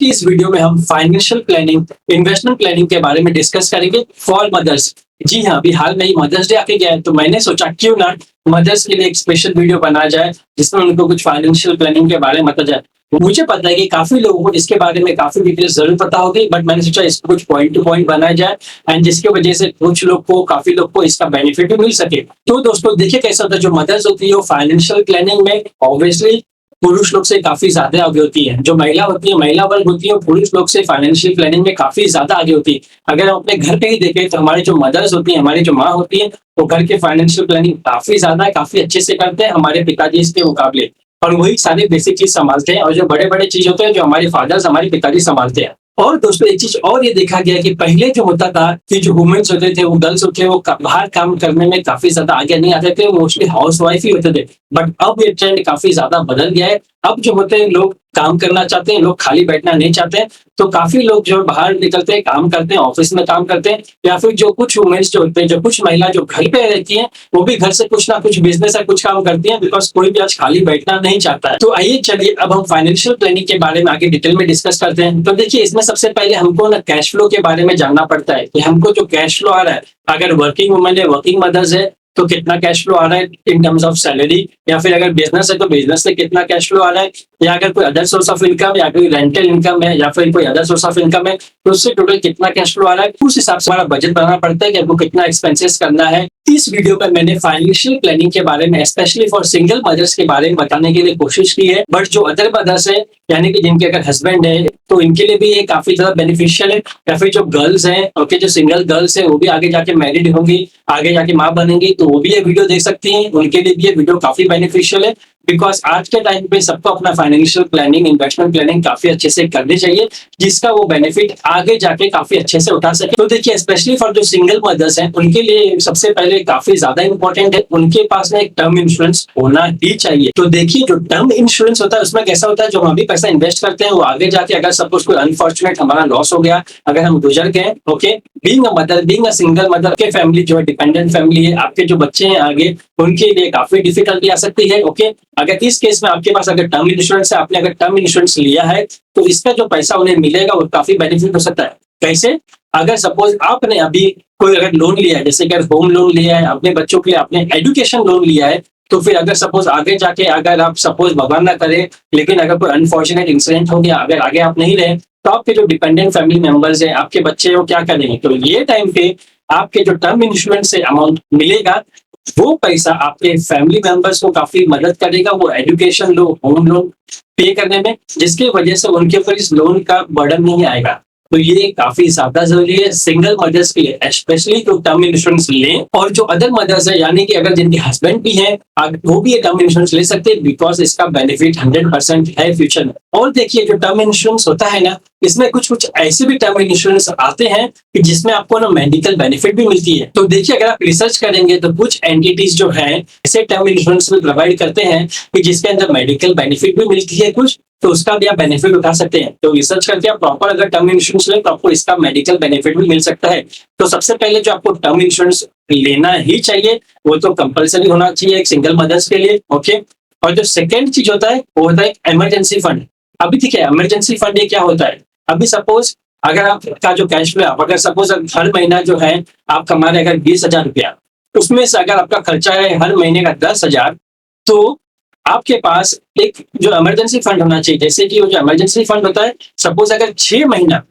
कि इस वीडियो में हम फाइनेंशियल प्लानिंग, इन्वेस्टमेंट प्लानिंग के बारे में डिस्कस करेंगे फॉर मदर्स। जी हाँ, अभी हाल में ही मदर्स डे आके गया है, तो मैंने सोचा क्यों ना मदर्स के लिए एक स्पेशल वीडियो बनाया जाए जिसमें उनको कुछ फाइनेंशियल प्लानिंग के बारे में बताया जाए। मुझे पता है कि काफी लोगों को इसके बारे में काफी डिटेल्स जरूर पता होगी, बट मैंने सोचा इसको कुछ पॉइंट टू पॉइंट बनाया जाए एंड जिसकी वजह से कुछ लोग को, काफी लोग को इसका बेनिफिट भी मिल सके। तो दोस्तों देखिए कैसा होता है, जो मदर्स होती है वो फाइनेंशियल प्लानिंग में ऑब्वियसली पुरुष लोग से काफी ज्यादा आगे होती है। जो महिला होती है, महिला वर्ग होती है, वो पुरुष लोग से फाइनेंशियल प्लानिंग में काफी ज्यादा आगे होती है। अगर हम अपने घर पे ही देखें तो हमारी जो मदर्स होती है, हमारी जो माँ होती है, वो घर के फाइनेंशियल प्लानिंग काफी ज्यादा, काफी अच्छे से करते हैं हमारे पिताजी के मुकाबले। और वही सारे बेसिक चीज संभालते हैं, और जो बड़े बड़े चीज होते हैं जो हमारे फादर्स, हमारे पिताजी संभालते हैं। और दोस्तों एक चीज और ये देखा गया कि पहले जो होता था कि जो वुमेन्स होते थे, वो गर्ल्स होते थे, वो बाहर काम करने में काफी ज्यादा आगे नहीं आते थे, मोस्टली हाउस वाइफ ही होते थे। बट अब ये ट्रेंड काफी ज्यादा बदल गया है। अब जो होते हैं लोग काम करना चाहते हैं, लोग खाली बैठना नहीं चाहते हैं। तो काफी लोग जो बाहर निकलते हैं, काम करते हैं, ऑफिस में काम करते हैं, या फिर जो कुछ वुमेन्स जो होते हैं, जो कुछ महिला जो घर पे रहती हैं, वो भी घर से कुछ ना कुछ बिजनेस या कुछ काम करती हैं, बिकॉज कोई भी आज खाली बैठना नहीं चाहता है। तो आइए चलिए अब हम फाइनेंशियल प्लानिंग के बारे में आगे डिटेल में डिस्कस करते हैं। तो देखिए इसमें सबसे पहले हमको ना कैश फ्लो के बारे में जानना पड़ता है कि हमको जो कैश फ्लो आ रहा है, अगर वर्किंग वुमेन है, वर्किंग मदर्स है, तो कितना कैश फ्लो आ रहा है इन टर्म्स ऑफ सैलरी, या फिर अगर बिजनेस है तो बिजनेस से कितना कैश फ्लो आ रहा है, या अगर कोई अदर सोर्स ऑफ इनकम, या कोई रेंटल इनकम है, या फिर कोई अदर सोर्स ऑफ इनकम है, तो उससे टोटल कितना कैश फ्लो आ रहा है। उस हिसाब से हमारा बजट बनाना पड़ता है कि हमको कितना एक्सपेंसेस करना है। इस वीडियो में मैंने फाइनेंशियल प्लानिंग के बारे में, स्पेशली फॉर सिंगल मदर्स के बारे में बताने के लिए कोशिश की है। बट जो अदर मदर्स है, यानी कि जिनके अगर हस्बैंड है, तो इनके लिए भी ये काफी ज्यादा बेनिफिशियल है। या फिर जो गर्ल्स हैं, ओके, जो सिंगल गर्ल्स है, वो भी आगे जाके मैरिड होंगी, आगे जाके माँ बनेंगी, तो वो भी ये वीडियो देख सकती हैं। उनके लिए भी ये वीडियो काफी बेनिफिशियल है, बिकॉज आज के टाइम पे सबको अपना फाइनेंशियल प्लानिंग, इन्वेस्टमेंट प्लानिंग काफी अच्छे से करनी चाहिए, जिसका वो बेनिफिट आगे जाके काफी अच्छे से उठा सके। तो देखिए स्पेशली फॉर जो सिंगल मदर्स हैं, उनके लिए सबसे पहले काफी ज्यादा इंपॉर्टेंट है, उनके पास में एक टर्म इंश्योरेंस होना ही चाहिए। तो देखिए जो टर्म इंश्योरेंस होता है, उसमें कैसा होता है, जो हम अभी पैसा इन्वेस्ट करते हैं, वो आगे जाके अगर सपोज कोई अनफॉर्चुनेट हमारा लॉस हो गया, अगर हम गुजर गए, okay, being a mother, being a single mother के फैमिली जो है डिपेंडेंट फैमिली है, आपके जो बच्चे हैं आगे, उनके लिए काफी डिफिकल्टी आ सकती है। ओके, अगर इस केस में आपके पास अगर टर्म इंश्योरेंस है, आपने अगर टर्म इंश्योरेंस लिया है, तो इसका जो पैसा उन्हें मिलेगा वो काफी बेनिफिट हो सकता है। कैसे? अगर सपोज आपने अभी कोई अगर लोन लिया है, जैसे कि होम लोन लिया है, अपने बच्चों के लिए आपने एजुकेशन लोन लिया है, तो फिर अगर सपोज आगे जाके अगर आप सपोज भगवान ना करे, लेकिन अगर कोई अनफॉर्चुनेट इंसिडेंट हो गया, अगर आगे आप नहीं रहे, तो आपके जो डिपेंडेंट फैमिली मेंबर्स है, आपके बच्चे, वो क्या करेंगे? तो ये टाइम पे आपके जो टर्म इंश्योरेंस से अमाउंट मिलेगा, वो पैसा आपके फैमिली मेंबर्स को काफी मदद करेगा, वो एजुकेशन लोन, होम लोन पे करने में, जिसकी वजह से उनके ऊपर इस लोन का बर्डन नहीं आएगा। तो ये काफी ज्यादा जरूरी है सिंगल मदर्स के लिए, स्पेशली तो टर्म इंश्योरेंस लें। और जो अदर मदर्स है, यानी कि अगर जिनके हस्बैंड भी हैं, वो भी ये टर्म इंश्योरेंस ले सकते हैं, बिकॉज इसका बेनिफिट 100% है फ्यूचर में। और देखिए जो टर्म इंश्योरेंस होता है ना, इसमें कुछ कुछ ऐसे भी टर्म इंश्योरेंस आते हैं कि जिसमें आपको ना मेडिकल बेनिफिट भी मिलती है। तो देखिए अगर आप रिसर्च करेंगे तो कुछ एंटिटीज जो है ऐसे टर्म इंश्योरेंस भी प्रोवाइड करते हैं कि जिसके अंदर मेडिकल बेनिफिट भी मिलती है कुछ, तो उसका भी आप बेनिफिट उठा सकते हैं। तो रिसर्च करके आप प्रॉपर अगर टर्म इंश्योरेंस लें, तो आपको इसका मेडिकल बेनिफिट भी मिल सकता है। तो सबसे पहले जो आपको टर्म इंश्योरेंस लेना ही चाहिए, वो तो कंपलसरी होना चाहिए एक सिंगल मदर्स के लिए, ओके। और जो सेकेंड चीज होता है, वो होता है इमरजेंसी फंड। अभी देखिए इमरजेंसी फंड ये क्या होता है, अभी सपोज अगर आपका जो कैश फ्लो, आप अगर सपोज हर महीना जो है आप कमा रहे अगर 20,000 रुपया, उसमें से अगर आपका खर्चा है हर महीने का 10,000, तो आपके पास एक जो इमरजेंसी फंड होना चाहिए। जैसे कि वो जो इमरजेंसी फंड होता है, सपोज अगर 6 महीना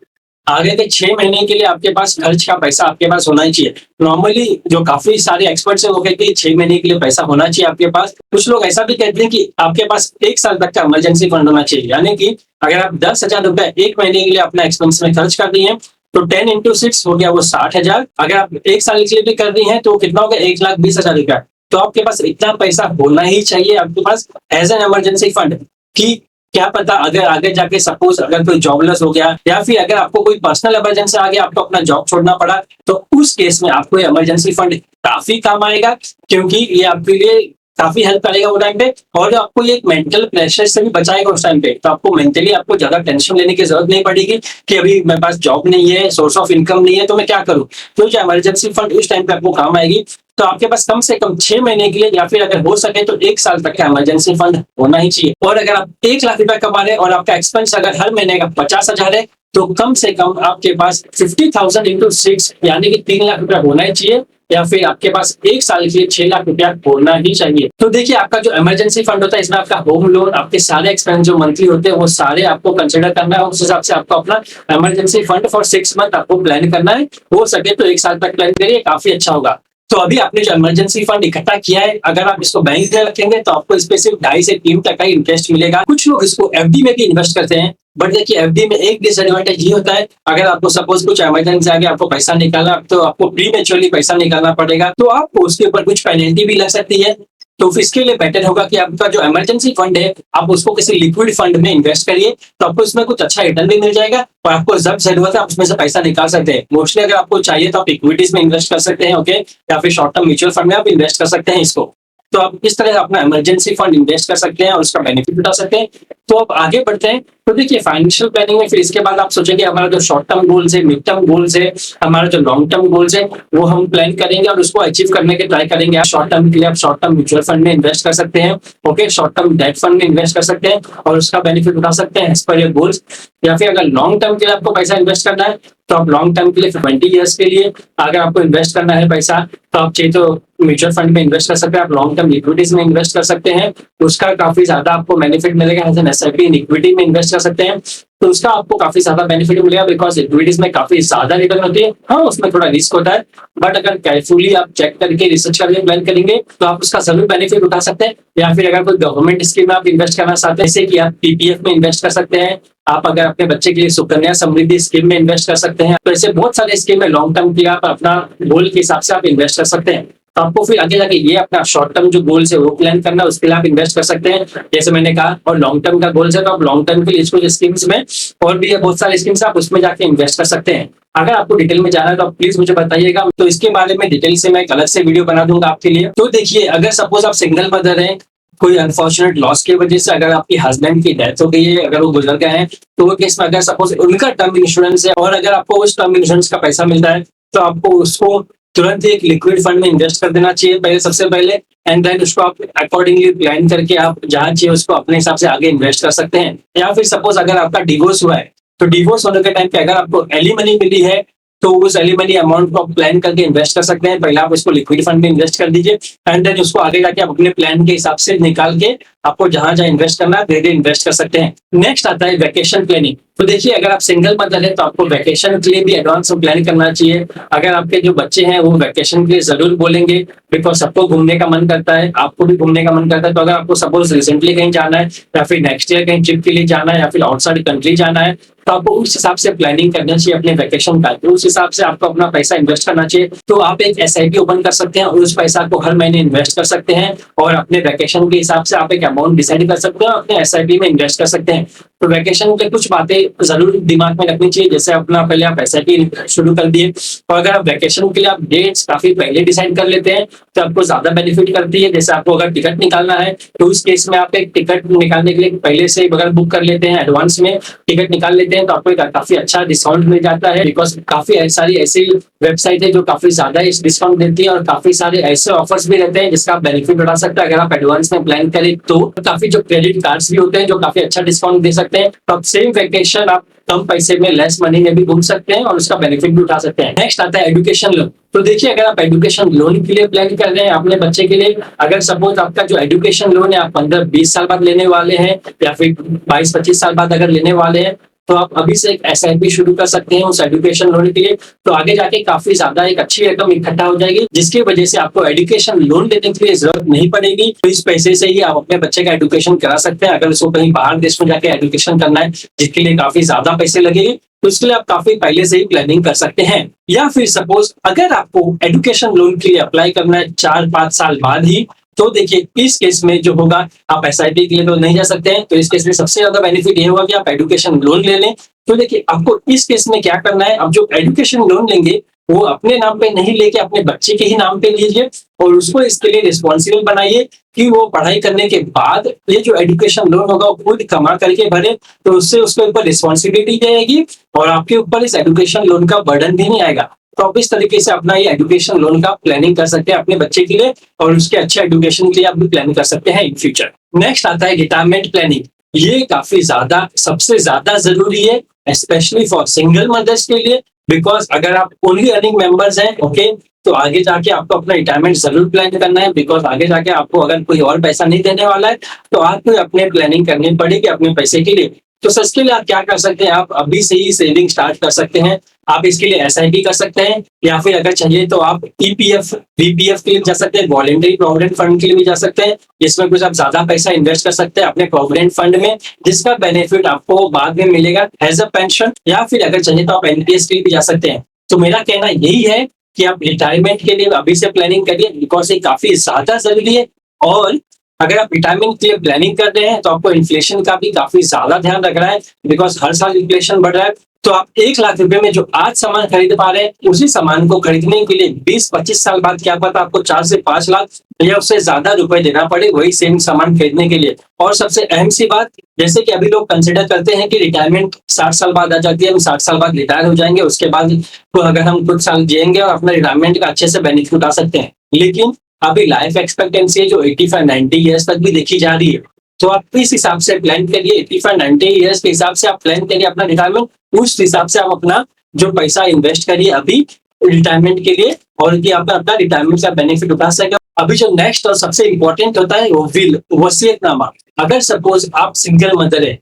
आगे के 6 महीने के लिए आपके पास खर्च का पैसा आपके पास होना ही चाहिए। नॉर्मली जो काफी सारे एक्सपर्ट्स हैं वो कहते हैं 6 महीने के लिए पैसा होना चाहिए आपके पास। कुछ लोग ऐसा भी कहते हैं कि आपके पास 1 साल तक का इमरजेंसी फंड होना चाहिए, यानी कि अगर आप 10,000 रुपए 1 महीने के लिए अपना एक्सपेंस में खर्च कर दिए हैं, तो 10 इंटू 6 हो गया वो 60,000। अगर आप 1 साल के लिए भी कर दी है तो कितना होगा, 1,20,000 रुपया। तो आपके पास इतना पैसा होना ही चाहिए आपके पास एज एन इमरजेंसी फंड, कि क्या पता अगर आगे जाके सपोज अगर कोई जॉबलेस हो गया, या फिर अगर आपको कोई पर्सनल इमरजेंसी आ गया, आपको अपना जॉब छोड़ना पड़ा, तो उस केस में आपको इमरजेंसी फंड काफी काम आएगा, क्योंकि ये आपके लिए काफी हेल्प करेगा वो टाइम पे। और आपको ये मेंटल प्रेशर से भी बचाएगा उस टाइम पे। तो आपको मेंटली आपको ज्यादा टेंशन लेने की जरूरत नहीं पड़ेगी कि अभी मेरे पास जॉब नहीं है, सोर्स ऑफ इनकम नहीं है, तो मैं क्या करूं। तो जो इमरजेंसी फंड उस टाइम पे आपको काम आएगी। तो आपके पास कम से कम 6 महीने के लिए या फिर अगर हो सके तो 1 साल तक का इमरजेंसी फंड होना ही चाहिए। और अगर आप 1 लाख रुपए कमा रहे हैं और आपका एक्सपेंस अगर हर महीने का 50,000 है, तो कम से कम आपके पास 50,000 इंटू 6 यानी कि 3 लाख रुपया होना ही चाहिए, या फिर आपके पास 1 साल के लिए 6 लाख रुपया होना ही चाहिए। तो देखिए, आपका जो इमरजेंसी फंड होता है, इसमें आपका होम लोन, आपके सारे एक्सपेंस जो मंथली होते हैं वो सारे आपको कंसिडर करना है। उस हिसाब से आपको अपना इमरजेंसी फंड फॉर 6 मंथ आपको प्लान करना है। हो सके तो 1 साल तक प्लान करिए, काफी अच्छा होगा। तो अभी आपने जो इमरजेंसी फंड इकट्ठा किया है, अगर आप इसको बैंक में रखेंगे तो आपको इस पे सिर्फ 2.5 से 3 टका इंटरेस्ट मिलेगा। कुछ लोग इसको एफडी में भी इन्वेस्ट करते हैं, बट देखिए एफडी में एक डिसएडवांटेज ये होता है, अगर आपको सपोज कुछ इमरजेंसी आ गया, आपको पैसा निकालना, तो आपको प्रीमेच्योरली पैसा निकालना पड़ेगा, तो आपको उसके ऊपर कुछ पेनल्टी भी लग सकती है। तो इसके लिए बेटर होगा कि आपका जो इमरजेंसी फंड है, आप उसको किसी लिक्विड फंड में इन्वेस्ट करिए, तो आपको इसमें कुछ अच्छा रिटर्न भी मिल जाएगा और आपको जब जरूरत है आप उसमें से पैसा निकाल सकते हैं। मोस्टली अगर आपको चाहिए तो आप इक्विटीज में इन्वेस्ट कर सकते हैं, ओके, या फिर शॉर्ट टर्म म्यूचुअल फंड में आप इन्वेस्ट कर सकते हैं इसको। तो आप इस तरह अपना इमरजेंसी फंड इन्वेस्ट कर सकते हैं और उसका बेनिफिट उठा सकते हैं। तो अब आगे बढ़ते हैं। तो देखिए, फाइनेंशियल प्लानिंग में फिर इसके बाद आप सोचेंगे हमारा जो शॉर्ट टर्म गोल्स है, मिड टर्म गोल्स है, हमारा जो लॉन्ग टर्म गोल्स है, वो हम प्लान करेंगे और उसको अचीव करने के ट्राई करेंगे। शॉर्ट टर्म के लिए आप शॉर्ट टर्म म्यूचुअल फंड में इन्वेस्ट कर सकते हैं, okay, short term debt fund में इन्वेस्ट कर सकते हैं और उसका बेनिफिट उठा सकते हैं एज पर योर गोल्स। या फिर अगर लॉन्ग टर्म के लिए आपको पैसा इन्वेस्ट करना है, तो आप लॉन्ग टर्म के लिए 20 ईयर्स के लिए अगर आपको इन्वेस्ट करना है पैसा, तो आप चाहिए तो म्यूचुअल फंड में इन्वेस्ट कर सकते हैं, आप लॉन्ग टर्म इक्विटीज में इन्वेस्ट कर सकते हैं, उसका काफी ज्यादा आपको बेनिफिट मिलेगा। As an SIP in equity में इन्वेस्ट कर सकते हैं, तो उसका आपको काफी ज्यादा बेनिफिट मिलेगा, बिकॉज इक्विटीज में काफी ज्यादा रिटर्न होती है। हाँ, उसमें थोड़ा रिस्क होता है, बट अगर केयरफुली आप चेक करके रिसर्च करके प्लान करेंगे तो आप उसका जरूर बेनिफिट उठा सकते हैं। या फिर अगर कोई गवर्नमेंट स्कीम में आप इन्वेस्ट करना चाहते हैं, जैसे कि आप पीपीएफ में इन्वेस्ट कर सकते हैं, आप अगर अपने बच्चे के लिए सुकन्या समृद्धि स्कीम में इन्वेस्ट कर सकते हैं, तो ऐसे बहुत सारे स्कीम है लॉन्ग टर्म के लिए, आप अपना गोल के हिसाब से आप इन्वेस्ट कर सकते हैं। तो आपको फिर आगे जाके ये अपना शॉर्ट टर्म जो गोल्स है वो प्लान करना, उसके लिए आप इन्वेस्ट कर सकते हैं, जैसे मैंने कहा। और लॉन्ग टर्म का गोल्स है तो आप लॉन्ग टर्म के लिए कुछ स्कीम्स में, और भी है बहुत सारे स्कीम्स, आप उसमें जाके इन्वेस्ट कर सकते हैं। अगर आपको डिटेल में जाना है तो आप प्लीज मुझे बताइएगा, तो इसके बारे में डिटेल से मैं एक अलग से वीडियो बना दूंगा आपके लिए। तो देखिए, अगर सपोज आप सिंगल मदर हैं, कोई अनफॉर्चुनेट लॉस की वजह से अगर आपकी हस्बैंड की डेथ हो गई है, अगर वो गुजर गए हैं, तो वो केस में अगर सपोज उनका टर्म इंश्योरेंस है और अगर आपको उस टर्म इंश्योरेंस का पैसा मिलता है, तो आपको उसको तुरंत एक लिक्विड फंड में इन्वेस्ट कर देना चाहिए पहले, सबसे पहले, एंड देन उसको आप अकॉर्डिंगली प्लान करके आप जहां चाहिए उसको अपने हिसाब से आगे इन्वेस्ट कर सकते हैं। या फिर सपोज अगर आपका डिवोर्स हुआ है, तो डिवोर्स होने के टाइम पे अगर आपको एलिमनी मिली है, तो उस एलिमनी अमाउंट को आप प्लान करके इन्वेस्ट कर सकते हैं। पहले आप उसको लिक्विड फंड में इन्वेस्ट कर दीजिए, एंड देन उसको आगे जाके आप अपने प्लान के हिसाब से निकाल के आपको जहां जहां इन्वेस्ट करना है धीरे इन्वेस्ट कर सकते हैं। नेक्स्ट आता है वैकेशन प्लानिंग। तो देखिए, अगर आप सिंगल मदर है तो आपको वैकेशन के लिए भी एडवांस में प्लान करना चाहिए। अगर आपके जो बच्चे हैं वो वैकेशन के लिए जरूर बोलेंगे, बिकॉज सबको घूमने का मन करता है, आपको भी घूमने का मन करता है। तो अगर आपको सपोज रिसेंटली कहीं जाना है या फिर नेक्स्ट ईयर कहीं ट्रिप के लिए जाना है या फिर आउटसाइड कंट्री जाना है, तो आपको उस हिसाब से प्लानिंग करना चाहिए अपने वैकेशन का, तो उस हिसाब से आपको अपना पैसा इन्वेस्ट करना चाहिए। तो आप एक एसआईपी ओपन कर सकते हैं और उस पैसा को हर महीने इन्वेस्ट कर सकते हैं, और अपने वैकेशन के हिसाब से आप एक अमाउंट डिसाइड कर सकते हैं, अपने एसआईपी में इन्वेस्ट कर सकते हैं। तो वैकेशन के कुछ बातें जरूर दिमाग में रखनी चाहिए, जैसे अपना पहले आप एसआईपी शुरू कर दिए, और अगर आप वैकेशन के लिए आप डेट्स काफी पहले डिसाइड कर लेते हैं तो आपको ज्यादा बेनिफिट करती है। जैसे आपको अगर टिकट निकालना है, तो उस केस में आप एक टिकट निकालने के लिए पहले से अगर बुक कर लेते हैं, एडवांस में टिकट निकाल लेते हैं, तो आपको काफी अच्छा डिस्काउंट मिल जाता है, बिकॉज काफी सारी ऐसी वेबसाइट है जो काफी ज्यादा इस डिस्काउंट देती है, और काफी सारे ऐसे ऑफर्स भी रहते हैं जिसका आप बेनिफिट उठा सकते हैं अगर आप एडवांस में प्लान करें। तो काफी जो क्रेडिट कार्ड्स भी होते हैं जो काफी अच्छा डिस्काउंट दे सकते हैं, तो आप सेम वैकेशन आप कम पैसे में, लेस मनी में भी घूम सकते हैं और उसका बेनिफिट भी उठा सकते हैं। नेक्स्ट आता है एजुकेशन लोन। तो देखिए, अगर आप एजुकेशन लोन के लिए प्लान कर रहे हैं अपने बच्चे के लिए, अगर सपोज आपका जो एजुकेशन लोन है आप 15-20 साल बाद लेने वाले हैं या फिर 22-25 साल बाद अगर लेने वाले हैं, तो आप अभी से एक एसआईपी शुरू कर सकते हैं उस एजुकेशन लोन के लिए। तो आगे जाके काफी ज्यादा एक अच्छी रकम इकट्ठा हो जाएगी, जिसकी वजह से आपको एजुकेशन लोन लेने के लिए जरूरत नहीं पड़ेगी। तो इस पैसे से ही आप अपने बच्चे का एजुकेशन करा सकते हैं। अगर उसको कहीं बाहर देश में जाके एजुकेशन करना है जिसके लिए काफी ज्यादा पैसे लगेंगे, तो इसके लिए आप काफी पहले से ही प्लानिंग कर सकते हैं। या फिर सपोज अगर आपको एजुकेशन लोन के लिए अप्लाई करना है 4-5 साल बाद ही, तो देखिए इस केस में जो होगा, आप एसआईपी के लिए तो नहीं जा सकते हैं, तो इस केस में सबसे ज्यादा बेनिफिट ये होगा कि आप एजुकेशन लोन ले लें। तो देखिए, आपको इस केस में क्या करना है, आप जो एजुकेशन लोन लेंगे वो अपने नाम पे नहीं लेके अपने बच्चे के ही नाम पे लीजिए, और उसको इसके लिए रिस्पॉन्सिबल बनाइए कि वो पढ़ाई करने के बाद ये जो एजुकेशन लोन होगा वो खुद कमा करके भरे, तो उससे उसके ऊपर रिस्पॉन्सिबिलिटी जाएगी और आपके ऊपर इस एजुकेशन लोन का बर्डन भी नहीं आएगा। तो आप इस तरीके से अपना ये एजुकेशन लोन का प्लानिंग कर सकते हैं अपने बच्चे के लिए, और उसके अच्छे एजुकेशन के लिए आप भी प्लान कर सकते हैं इन फ्यूचर। नेक्स्ट आता है रिटायरमेंट प्लानिंग। ये काफी ज्यादा, सबसे ज्यादा जरूरी है, स्पेशली फॉर सिंगल मदर्स के लिए, बिकॉज अगर आप ओनली अर्निंग मेंबर्स हैं, ओके, तो आगे जाके आपको अपना रिटायरमेंट जरूर प्लान करना है, बिकॉज आगे जाके आपको अगर कोई और पैसा नहीं देने वाला है तो आपको अपने प्लानिंग करनी पड़ेगी अपने पैसे के लिए। तो सर इसके लिए आप क्या कर सकते हैं, आप अभी से ही सेविंग स्टार्ट कर सकते हैं। आप इसके लिए एसआईपी कर सकते हैं, या फिर अगर चाहिए तो आप ईपीएफ, बीपीएफ के लिए जा सकते हैं, वॉलेंटरी प्रोविडेंट फंड के लिए भी जा सकते हैं, जिसमें कुछ आप ज्यादा पैसा इन्वेस्ट कर सकते हैं अपने प्रोविडेंट फंड में, जिसका बेनिफिट आपको बाद में मिलेगा एज अ पेंशन, या फिर अगर चाहिए तो आप एनपीएस के लिए भी जा सकते हैं। तो मेरा कहना यही है कि आप रिटायरमेंट के लिए अभी से प्लानिंग करिए, बिकॉज ये काफी ज्यादा जरूरी है। और अगर आप रिटायरमेंट के लिए प्लानिंग कर रहे हैं तो आपको इन्फ्लेशन का भी काफी ज्यादा ध्यान रखना है, बिकॉज हर साल इन्फ्लेशन बढ़ रहा है। तो आप 1 लाख रुपए में जो आज सामान खरीद पा रहे हैं, उसी सामान को खरीदने के लिए 20-25 साल बाद क्या पता आपको 4 से 5 लाख या उससे ज्यादा रुपए देना पड़े वही सेम सामान खरीदने के लिए। और सबसे अहम सी बात, जैसे कि अभी लोग कंसिडर करते हैं कि रिटायरमेंट 60 साल बाद आ जाती है, हम 60 साल बाद रिटायर हो जाएंगे, उसके बाद तो अगर हम कुछ साल जिएंगे और अपना रिटायरमेंट का अच्छे से बेनिफिट उठा सकते हैं। लेकिन अभी लाइफ एक्सपेक्टेंसी है जो 85-90 ईयर्स तक भी देखी जा रही है। तो आप इस हिसाब से प्लान करिए, 85-90 ईयर्स के हिसाब से आप प्लान करिए अपना रिटायरमेंट, उस हिसाब से आप अपना जो पैसा इन्वेस्ट करिए अभी रिटायरमेंट के लिए, और कि आप अपना रिटायरमेंट का बेनिफिट उठा सके। अभी जो नेक्स्ट और सबसे इंपॉर्टेंट होता है वो विल, वसीयतनामा। अगर सपोज आप सिंगल मदर है,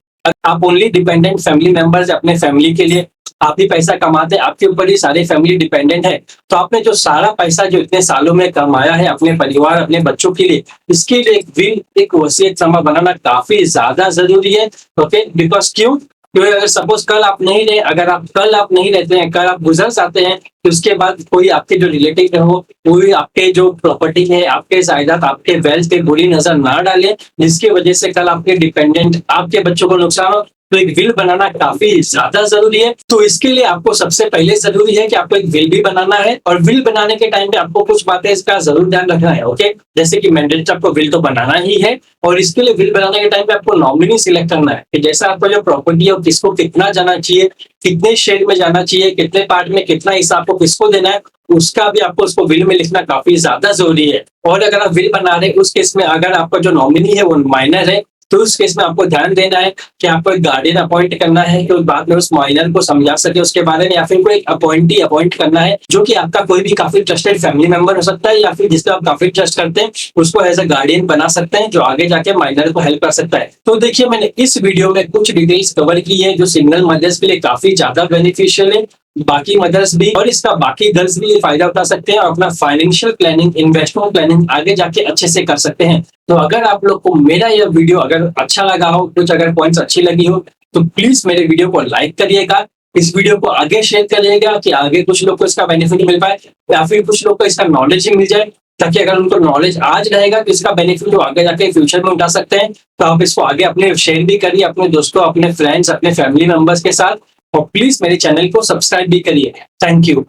आप ओनली डिपेंडेंट फैमिली मेंबर्स अपने फैमिली के लिए, आप ही पैसा कमाते हैं, आपके ऊपर ही सारे फैमिली डिपेंडेंट है, तो आपने जो सारा पैसा जो इतने सालों में कमाया है अपने परिवार, अपने बच्चों के लिए, इसके लिए एक विल, एक वसीयतनामा बनाना काफी ज्यादा जरूरी है। ओके, बिकॉज क्यों? क्योंकि अगर सपोज कल आप नहीं रहे, अगर आप कल आप नहीं रहते हैं, कल आप गुजर जाते हैं, तो उसके बाद कोई आपके जो रिलेटिव है वो कोई आपके जो प्रॉपर्टी है, आपके जायदाद, आपके वेल्थ पे बुरी नजर ना डाले, जिसकी वजह से कल आपके डिपेंडेंट, आपके बच्चों को नुकसान हो। तो एक विल बनाना काफी ज्यादा जरूरी है। तो इसके लिए आपको सबसे पहले जरूरी है कि आपको एक विल भी बनाना है, और विल बनाने के टाइम पे आपको कुछ बातें इसका जरूर ध्यान रखना है। ओके, जैसे कि मैंडेटरी आपको विल तो बनाना ही है, और इसके लिए विल बनाने के टाइम पे आपको नॉमिनी सिलेक्ट करना है कि जैसा आपका जो प्रॉपर्टी है किसको कितना जाना चाहिए, कितने शेयर में जाना चाहिए, कितने पार्ट में कितना हिस्सा आपको किसको देना है, उसका भी आपको उसको विल में लिखना काफी ज्यादा जरूरी है। और अगर आप विल बना रहे हैं उस केस में अगर आपका जो नॉमिनी है वो माइनर है, तो उस केस में आपको ध्यान देना है कि आपको एक गार्डियन अपॉइंट करना है कि उस बाद में उस माइनर को समझा सके उसके बारे में, या फिर कोई एक अपॉइंटी अपॉइंट करना है जो कि आपका कोई भी काफी ट्रस्टेड फैमिली मेंबर हो सकता है, या फिर जिसको आप काफी ट्रस्ट करते हैं उसको एज अ गार्डियन बना सकते हैं, जो आगे जाके माइनर को हेल्प कर सकता है। तो देखिए, मैंने इस वीडियो में कुछ डिटेल्स कवर की है जो सिंगल मदर्स के लिए काफी ज्यादा बेनिफिशियल है, बाकी मदर्स भी और इसका बाकी गर्ल्स भी ये फायदा उठा सकते हैं और अपना फाइनेंशियल प्लानिंग, इन्वेस्टमेंट प्लानिंग आगे जाके अच्छे से कर सकते हैं। तो अगर आप लोग को मेरा यह वीडियो अगर अच्छा लगा हो, कुछ अगर पॉइंट्स अच्छी लगी हो, तो प्लीज मेरे वीडियो को लाइक करिएगा, इस वीडियो को आगे शेयर करिएगा कि आगे कुछ लोग को इसका बेनिफिट मिल पाए, या फिर कुछ लोग को इसका नॉलेज ही मिल जाए, ताकि अगर उनको नॉलेज आज रहेगा तो इसका बेनिफिट वो आगे जाके फ्यूचर में उठा सकते हैं। तो आप इसको आगे अपने शेयर भी करिए अपने दोस्तों, अपने फ्रेंड्स, अपने फैमिली मेंबर्स के साथ, और प्लीज मेरे चैनल को सब्सक्राइब भी करिए। Thank you.